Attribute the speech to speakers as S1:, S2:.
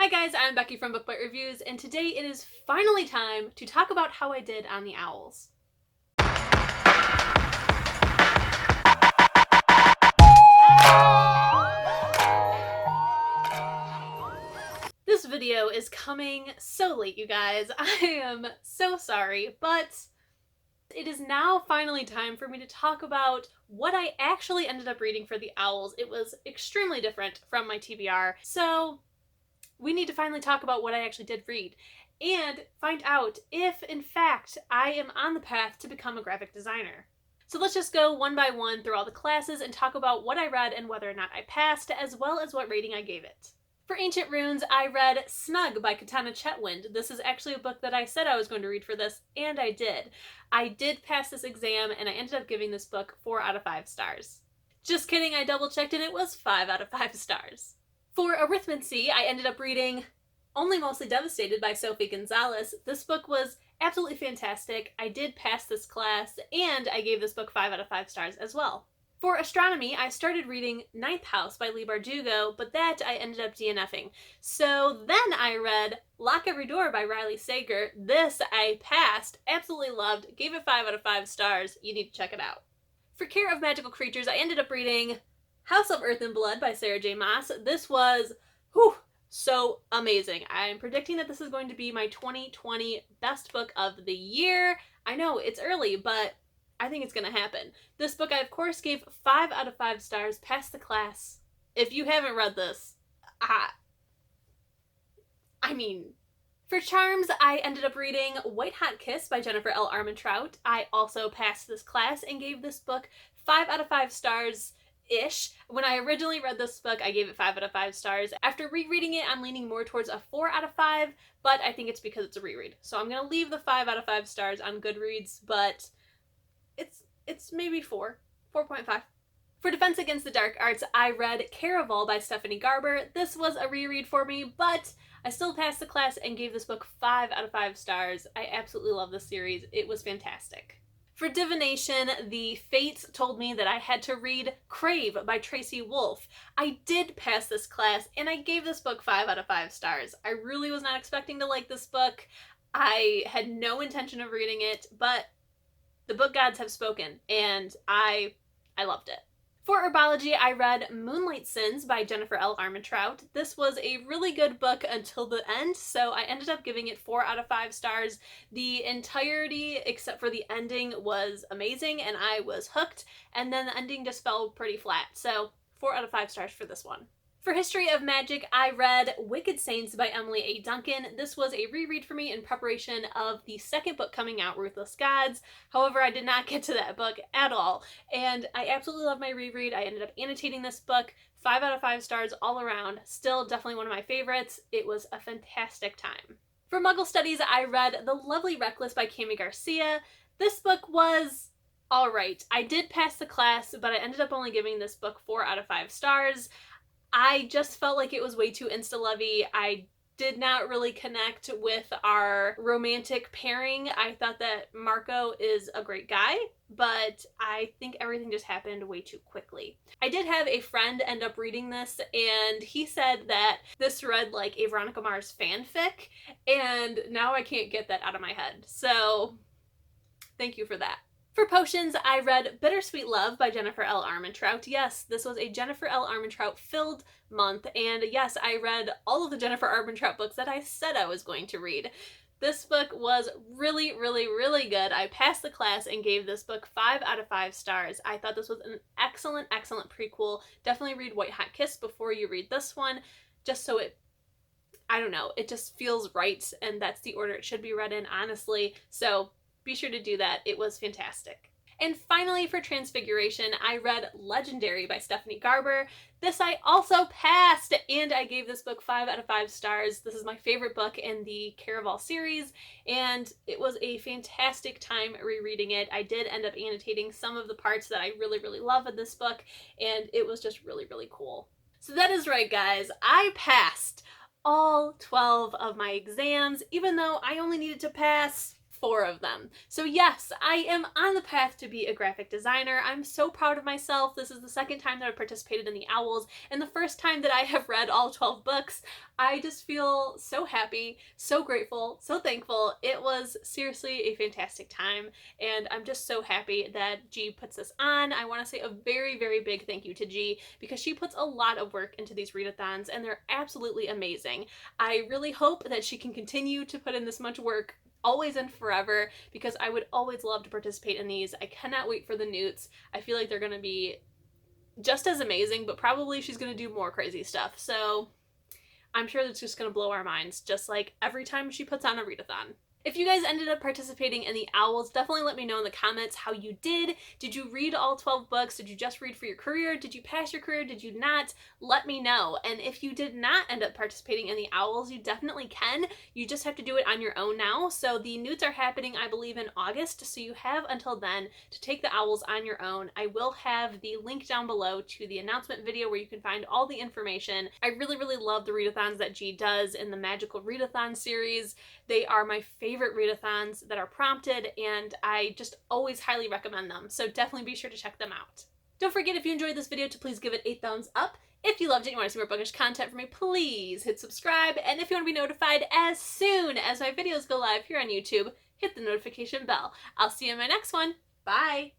S1: Hi guys, I'm Becky from Book Bite Reviews, and today it is finally time to talk about how I did on the owls. This video is coming so late, you guys. I am so sorry, but it is now finally time for me to talk about what I actually ended up reading for the owls. It was extremely different from my TBR, so we need to finally talk about what I actually did read and find out if, in fact, I am on the path to become a graphic designer. So let's just go one by one through all the classes and talk about what I read and whether or not I passed, as well as what rating I gave it. For Ancient Runes, I read Snug by Katana Chetwynd. This is actually a book that I said I was going to read for this, and I did. I did pass this exam, and I ended up giving this book 4 out of 5 stars. Just kidding, I double-checked and it was 5 out of 5 stars. For Arithmancy, I ended up reading Only Mostly Devastated by Sophie Gonzalez. This book was absolutely fantastic. I did pass this class, and I gave this book 5 out of 5 stars as well. For Astronomy, I started reading Ninth House by Leigh Bardugo, but that I ended up DNFing. So then I read Lock Every Door by Riley Sager. This I passed, absolutely loved, gave it 5 out of 5 stars. You need to check it out. For Care of Magical Creatures, I ended up reading House of Earth and Blood by Sarah J. Maas. This was, so amazing. I'm predicting that this is going to be my 2020 best book of the year. I know, it's early, but I think it's going to happen. This book I, of course, gave 5 out of 5 stars, passed the class. If you haven't read this, for Charms, I ended up reading White Hot Kiss by Jennifer L. Armentrout. I also passed this class and gave this book 5 out of 5 stars-ish. When I originally read this book, I gave it 5 out of 5 stars. After rereading it, I'm leaning more towards a 4 out of 5, but I think it's because it's a reread. So I'm going to leave the 5 out of 5 stars on Goodreads, but it's maybe 4.5. For Defense Against the Dark Arts, I read Caraval by Stephanie Garber. This was a reread for me, but I still passed the class and gave this book 5 out of 5 stars. I absolutely love this series. It was fantastic. For Divination, the fates told me that I had to read Crave by Tracy Wolff. I did pass this class, and I gave this book 5 out of 5 stars. I really was not expecting to like this book. I had no intention of reading it, but the book gods have spoken, and I loved it. For Herbology, I read Moonlight Sins by Jennifer L. Armentrout. This was a really good book until the end, so I ended up giving it 4 out of 5 stars. The entirety, except for the ending, was amazing, and I was hooked, and then the ending just fell pretty flat, so 4 out of 5 stars for this one. For History of Magic, I read Wicked Saints by Emily A. Duncan. This was a reread for me in preparation of the second book coming out, Ruthless Gods. However, I did not get to that book at all, and I absolutely love my reread. I ended up annotating this book, 5 out of 5 stars all around. Still definitely one of my favorites. It was a fantastic time. For Muggle Studies, I read The Lovely Reckless by Cami Garcia. This book was alright. I did pass the class, but I ended up only giving this book 4 out of 5 stars. I just felt like it was way too insta-lovey. I did not really connect with our romantic pairing. I thought that Marco is a great guy, but I think everything just happened way too quickly. I did have a friend end up reading this, and he said that this read like a Veronica Mars fanfic, and now I can't get that out of my head. So thank you for that. For Potions, I read Bittersweet Love by Jennifer L. Armentrout. Yes, this was a Jennifer L. Armentrout-filled month, and yes, I read all of the Jennifer Armentrout books that I said I was going to read. This book was really, really, really good. I passed the class and gave this book 5 out of 5 stars. I thought this was an excellent, excellent prequel. Definitely read White Hot Kiss before you read this one, just so it just feels right, and that's the order it should be read in, honestly. So be sure to do that. It was fantastic. And finally, for Transfiguration, I read Legendary by Stephanie Garber. This I also passed, and I gave this book 5 out of 5 stars. This is my favorite book in the Caraval series, and it was a fantastic time rereading it. I did end up annotating some of the parts that I really, really love in this book, and it was just really, really cool. So that is right, guys. I passed all 12 of my exams, even though I only needed to pass 4 of them. So yes, I am on the path to be a graphic designer. I'm so proud of myself. This is the second time that I've participated in the Owls, and the first time that I have read all 12 books. I just feel so happy, so grateful, so thankful. It was seriously a fantastic time, and I'm just so happy that G puts this on. I want to say a very, very big thank you to G, because she puts a lot of work into these readathons, and they're absolutely amazing. I really hope that she can continue to put in this much work always and forever, because I would always love to participate in these. I cannot wait for the newts. I feel like they're going to be just as amazing, but probably she's going to do more crazy stuff. So I'm sure that's just going to blow our minds, just like every time she puts on a readathon. If you guys ended up participating in the Owls, definitely let me know in the comments how you did. Did you read all 12 books? Did you just read for your career? Did you pass your career? Did you not? Let me know. And if you did not end up participating in the Owls, you definitely can. You just have to do it on your own now. So the newts are happening, I believe, in August, so you have until then to take the Owls on your own. I will have the link down below to the announcement video where you can find all the information. I really, really love the readathons that G does in the Magical Readathon series. They are my favorite readathons that are prompted, and I just always highly recommend them, so definitely be sure to check them out. Don't forget, if you enjoyed this video, to please give it a thumbs up. If you loved it and you want to see more bookish content from me, please hit subscribe, and if you want to be notified as soon as my videos go live here on YouTube, hit the notification bell. I'll see you in my next one. Bye!